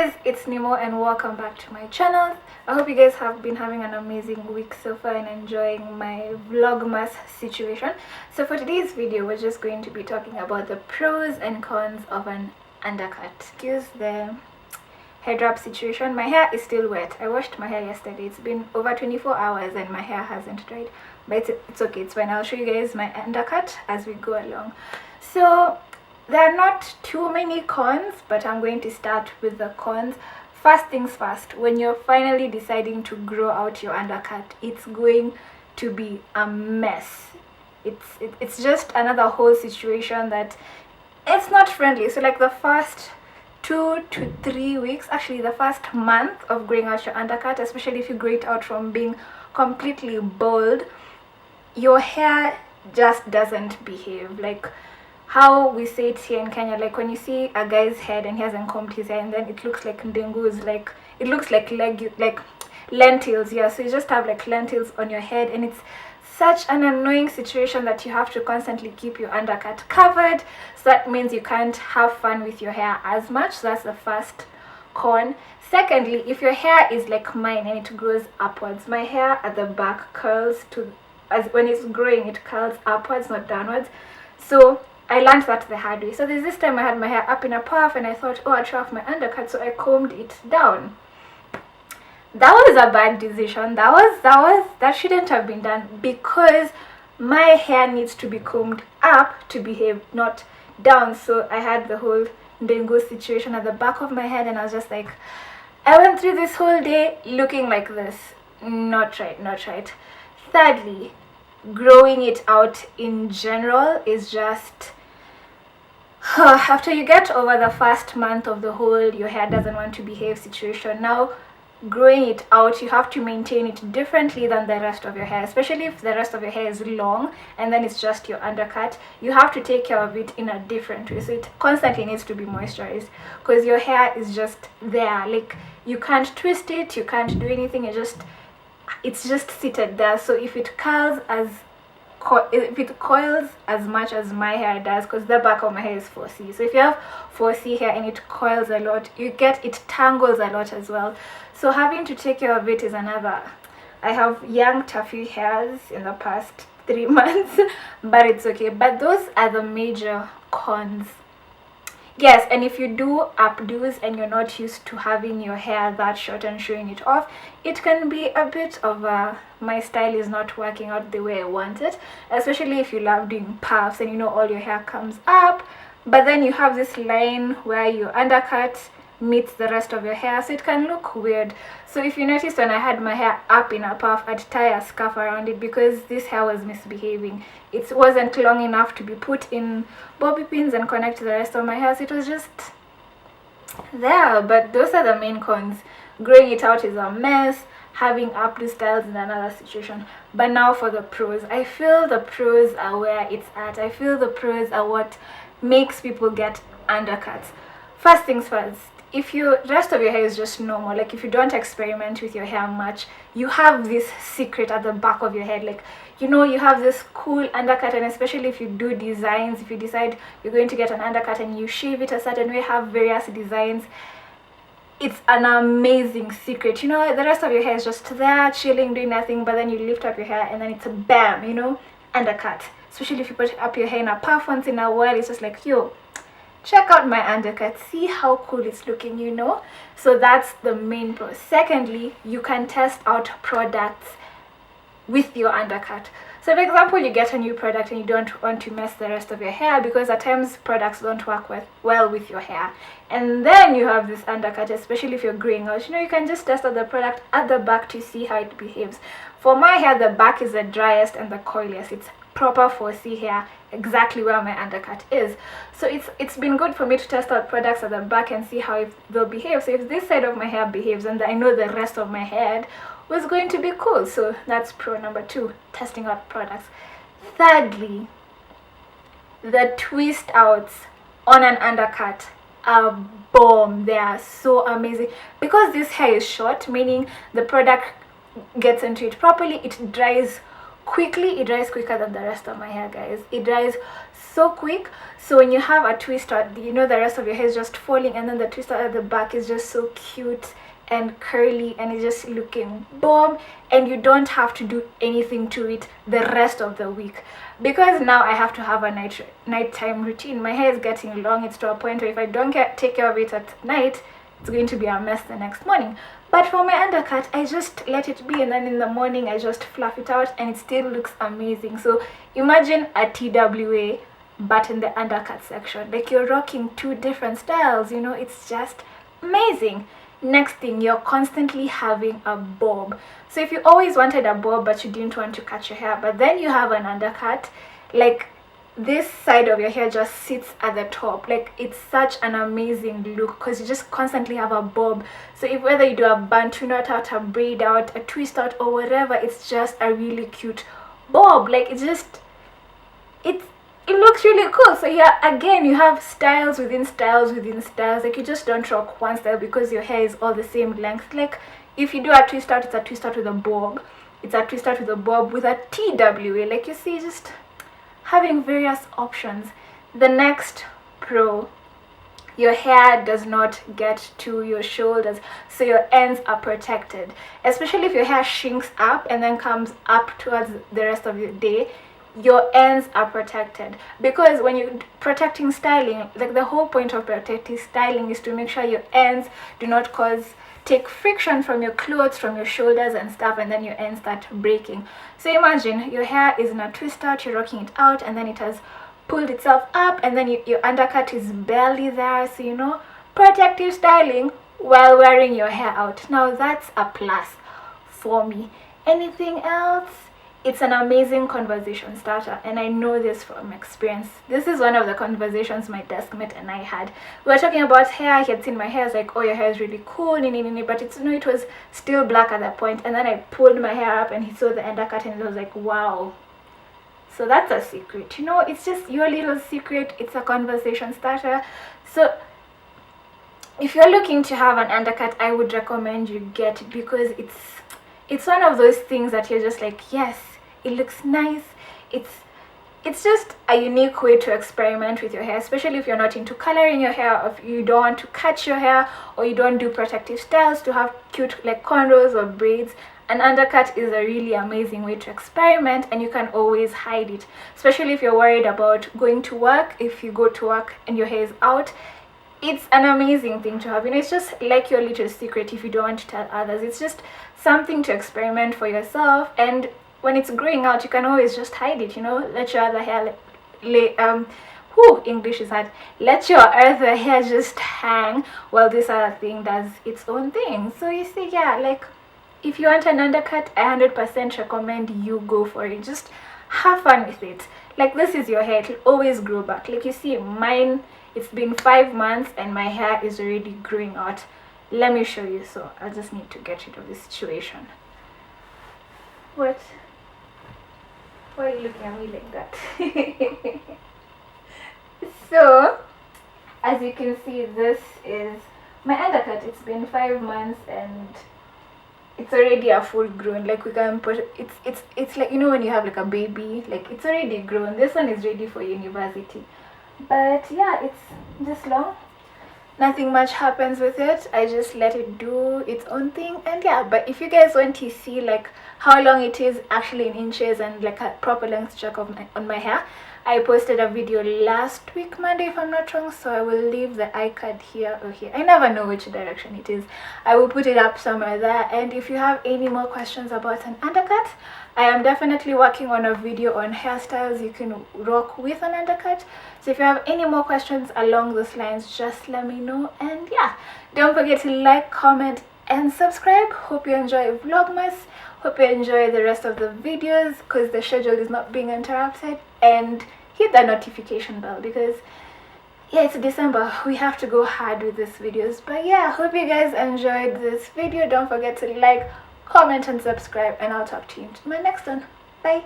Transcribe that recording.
Guys, it's Nemo and welcome back to my channel. I hope you guys have been having an amazing week so far and enjoying my vlogmas situation. So for today's video, we're just going to be talking about the pros and cons of an undercut. Excuse the head wrap situation. My hair is still wet. I washed my hair yesterday. It's been over 24 hours and my hair hasn't dried, but it's okay, it's fine. I'll show you guys my undercut as we go along. So there are not too many cons, but I'm going to start with the cons. First things first, when you're finally deciding to grow out your undercut, it's going to be a mess. It's just another whole situation that it's not friendly. So like the first 2 to 3 weeks, actually the first month of growing out your undercut, especially if you grow it out from being completely bald, your hair just doesn't behave. Like how we say it here in Kenya, like when you see a guy's head and he hasn't combed his hair and then it looks like ndengus, like it looks like lentils. Yeah, so you just have like lentils on your head, and it's such an annoying situation that you have to constantly keep your undercut covered. So that means you can't have fun with your hair as much. So that's the first con. Secondly, if your hair is like mine and it grows upwards, my hair at the back curls to, as when it's growing, it curls upwards, not downwards. So I learned that the hard way. So there's this time I had my hair up in a puff and I thought, oh, I'll try off my undercut, so I combed it down. That was a bad decision. That shouldn't have been done, because my hair needs to be combed up to behave, not down. So I had the whole dengue situation at the back of my head, and I was just like, I went through this whole day looking like this. Not right. Thirdly, growing it out in general is just after you get over the first month of the whole your hair doesn't want to behave situation, now growing it out, you have to maintain it differently than the rest of your hair, especially if the rest of your hair is long and then it's just your undercut. You have to take care of it in a different way, so it constantly needs to be moisturized, because your hair is just there. Like you can't twist it, you can't do anything, it's just seated there. So if it coils as much as my hair does, because the back of my hair is 4C, so if you have 4C hair and it coils a lot, it tangles a lot as well. So having to take care of it is another. I have yanked a few hairs in the past 3 months, but it's okay. But those are the major cons. Yes, and if you do updos and you're not used to having your hair that short and showing it off, it can be a bit of a, my style is not working out the way I want it, especially if you love doing puffs and all your hair comes up, but then you have this line where your undercut meets the rest of your hair, so it can look weird. So if you notice, when I had my hair up in a puff, I'd tie a scarf around it because this hair was misbehaving. It wasn't long enough to be put in bobby pins and connect to the rest of my hair, so it was just there. But those are the main cons. Growing it out is a mess. Having updo styles is another situation. But now for the pros. I feel the pros are where it's at. I feel the pros are what makes people get undercuts. First things first, if your rest of your hair is just normal, like if you don't experiment with your hair much, you have this secret at the back of your head, like you have this cool undercut. And especially if you do designs, if you decide you're going to get an undercut and you shave it a certain way, have various designs, it's an amazing secret. The rest of your hair is just there chilling, doing nothing, but then you lift up your hair and then it's a bam, undercut. Especially if you put up your hair in a puff once in a while, it's just like, yo, check out my undercut, see how cool it's looking, So that's the main pro. Secondly, you can test out products with your undercut. So for example, you get a new product and you don't want to mess the rest of your hair, because at times products don't work well with your hair, and then you have this undercut, especially if you're growing out, you can just test out the product at the back to see how it behaves. For my hair, the back is the driest and the coiliest. It's proper 4C hair, exactly where my undercut is. So it's been good for me to test out products at the back and see how they'll behave. So if this side of my hair behaves, and I know the rest of my head was going to be cool. So that's pro number 2, testing out products. Thirdly, the twist outs on an undercut are bomb. They are so amazing, because this hair is short, meaning the product gets into it properly, it dries quickly. It dries quicker than the rest of my hair, guys. It dries so quick. So when you have a twist out, you know, the rest of your hair is just falling, and then the twist out at the back is just so cute and curly, and it's just looking bomb, and you don't have to do anything to it the rest of the week. Because now I have to have a nighttime routine. My hair is getting long. It's to a point where if I don't take care of it at night, it's going to be a mess the next morning. But for my undercut, I just let it be, and then in the morning I just fluff it out, and it still looks amazing. So imagine a TWA but in the undercut section. Like, you're rocking two different styles, you know. It's just amazing. Next thing, you're constantly having a bob. So if you always wanted a bob but you didn't want to cut your hair, but then you have an undercut, like, this side of your hair just sits at the top. Like, it's such an amazing look because you just constantly have a bob. So if whether you do a bantu knot out, a braid out, a twist out, or whatever, it's just a really cute bob. Like, it looks really cool. So yeah, again, you have styles within styles within styles. Like, you just don't rock one style because your hair is all the same length. Like, if you do a twist out, it's a twist out with a bob. It's a twist out with a bob with a TWA. Like, you see, just having various options. The next pro, your hair does not get to your shoulders, so your ends are protected. Especially if your hair shrinks up and then comes up towards the rest of your day, your ends are protected. Because when you're protecting styling, like, the whole point of protecting styling is to make sure your ends do not take friction from your clothes, from your shoulders and stuff, and then your ends start breaking. So imagine your hair is in a twist out, you're rocking it out, and then it has pulled itself up, and then your undercut is barely there. So, you know, protective styling while wearing your hair out. Now, that's a plus for me. Anything else? It's an amazing conversation starter, and I know this from experience. This is one of the conversations my desk mate and I had. We were talking about hair. He had seen my hair. I was like, oh, your hair is really cool, but it was still black at that point. And then I pulled my hair up, and he saw the undercut, and he was like, wow. So that's a secret, you know. It's just your little secret. It's a conversation starter. So if you're looking to have an undercut, I would recommend you get it, because it's one of those things that you're just like, yes, it looks nice. It's just a unique way to experiment with your hair, especially if you're not into coloring your hair, or if you don't want to cut your hair, or you don't do protective styles to have cute, like, cornrows or braids. An undercut is a really amazing way to experiment, and you can always hide it, especially if you're worried about going to work. If you go to work and your hair is out, it's an amazing thing to have. You know, it's just like your little secret if you don't want to tell others. It's just something to experiment for yourself, and when it's growing out, you can always just hide it, you know. Let your other hair English is hard. Let your other hair just hang while this other thing does its own thing. So you see, yeah, like, if you want an undercut, I 100% recommend you go for it. Just have fun with it. Like, this is your hair, it'll always grow back. Like, you see, mine, it's been 5 months and my hair is already growing out. Let me show you. So I just need to get rid of this situation. What? Why are you looking at me like that? So, as you can see, this is my undercut. It's been 5 months and it's already a full grown. Like, we can put it's like, you know, when you have like a baby, like, it's already grown. This one is ready for university. But yeah, it's this long. Nothing much happens with it. I just let it do its own thing. And yeah, but if you guys want to see like how long it is actually in inches and like a proper length check of on my hair, I posted a video last week Monday, if I'm not wrong, so I will leave the iCard here or here. I never know which direction it is. I will put it up somewhere there. And if you have any more questions about an undercut, I am definitely working on a video on hairstyles you can rock with an undercut. So if you have any more questions along those lines, just let me know. And yeah, don't forget to like, comment and subscribe. Hope you enjoy Vlogmas. Hope you enjoy the rest of the videos because the schedule is not being interrupted. And hit that notification bell because yeah, it's December. We have to go hard with these videos. But yeah, hope you guys enjoyed this video. Don't forget to like, comment and subscribe, and I'll talk to you in my next one. Bye.